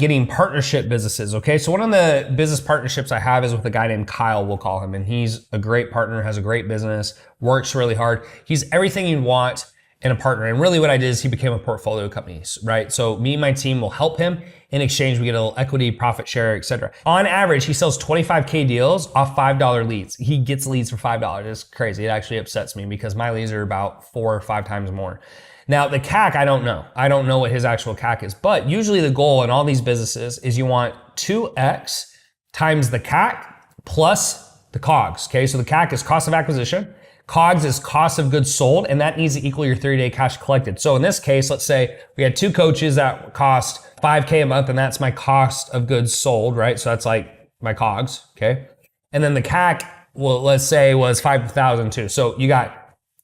getting partnership businesses, okay? So one of the business partnerships I have is with a guy named Kyle, we'll call him, and he's a great partner, has a great business, works really hard. He's everything you want in a partner. And really what I did is he became a portfolio company, right? So me and my team will help him. In exchange, we get a little equity, profit share, etc. On average, he sells 25K deals off $5 leads. He gets leads for $5. It's crazy. It actually upsets me because my leads are about 4 or 5 times more. Now, the CAC, I don't know. I don't know what his actual CAC is, but usually the goal in all these businesses is you want 2x times the CAC plus the COGS, okay? So the CAC is cost of acquisition. COGS is cost of goods sold, and that needs to equal your 30-day cash collected. So in this case, let's say we had 2 coaches that cost $5K a month, and that's my cost of goods sold, right? So that's like my COGS, okay? And then the CAC, well, let's say was 5,000 too. So you got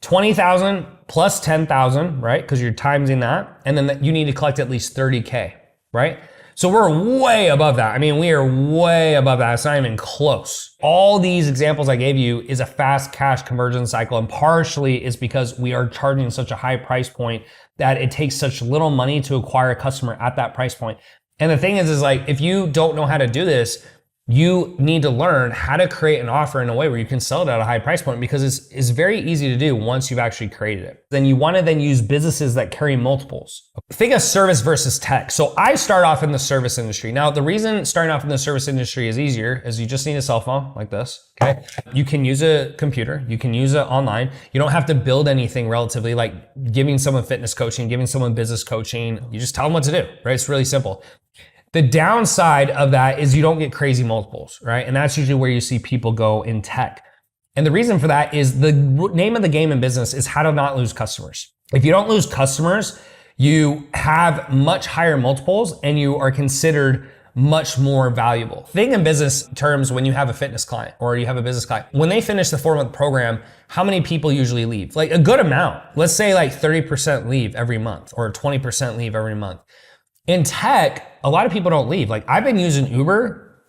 20,000 plus 10,000, right? Because you're timesing that. And then you need to collect at least 30K, right? So we're way above that. I mean, we are way above that. It's not even close. All these examples I gave you is a fast cash conversion cycle. And partially is because we are charging such a high price point that it takes such little money to acquire a customer at that price point. And the thing is like, if you don't know how to do this, you need to learn how to create an offer in a way where you can sell it at a high price point, because it's very easy to do once you've actually created it. Then you want to then use businesses that carry multiples. Think of service versus tech. So I start off in the service industry. Now, the reason starting off in the service industry is easier is you just need a cell phone like this, okay? You can use a computer, you can use it online. You don't have to build anything relatively, like giving someone fitness coaching, giving someone business coaching. You just tell them what to do, right? It's really simple. The downside of that is you don't get crazy multiples, right? And that's usually where you see people go in tech. And the reason for that is the name of the game in business is how to not lose customers. If you don't lose customers, you have much higher multiples and you are considered much more valuable. Think in business terms when you have a fitness client or you have a business client. When they finish the 4-month program, how many people usually leave? Like a good amount. Let's say like 30% leave every month or 20% leave every month. In tech, a lot of people don't leave. Like I've been using Uber,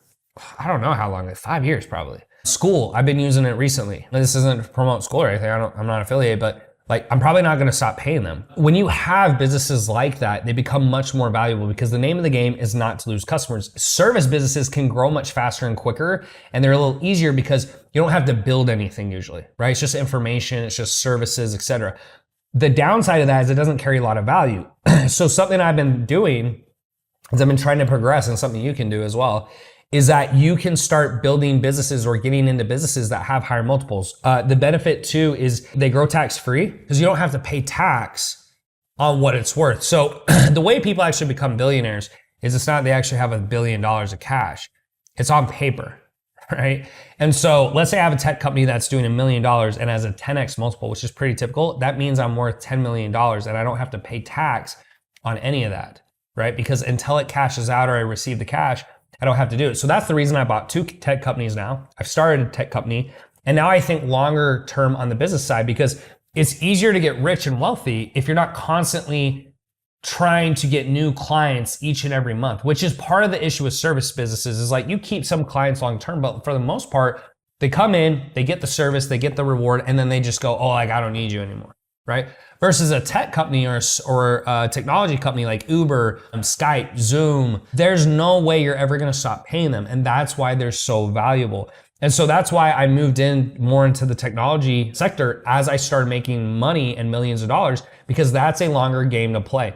I don't know how long, like 5 years probably. School, I've been using it recently. This isn't to promote school or anything, I'm not affiliated, but like I'm probably not gonna stop paying them. When you have businesses like that, they become much more valuable because the name of the game is not to lose customers. Service businesses can grow much faster and quicker, and they're a little easier because you don't have to build anything usually, right? It's just information, it's just services, etc. The downside of that is it doesn't carry a lot of value. So something I've been doing is I've been trying to progress, and something you can do as well, is that you can start building businesses or getting into businesses that have higher multiples. The benefit too is they grow tax free because you don't have to pay tax on what it's worth. So the way people actually become billionaires is it's not they actually have $1 billion of cash. It's on paper. Right? And so let's say I have a tech company that's doing $1 million and has a 10x multiple, which is pretty typical. That means I'm worth $10 million and I don't have to pay tax on any of that, right? Because until it cashes out or I receive the cash, I don't have to do it. So that's the reason I bought 2 tech companies now. I've started a tech company, and now I think longer term on the business side, because it's easier to get rich and wealthy if you're not constantly trying to get new clients each and every month, which is part of the issue with service businesses. Is like you keep some clients long term, but for the most part, they come in, they get the service, they get the reward, and then they just go, oh, like I don't need you anymore, right? Versus a tech company or a technology company like Uber, Skype, Zoom, there's no way you're ever gonna stop paying them. And that's why they're so valuable. And so that's why I moved in more into the technology sector as I started making money and millions of dollars, because that's a longer game to play.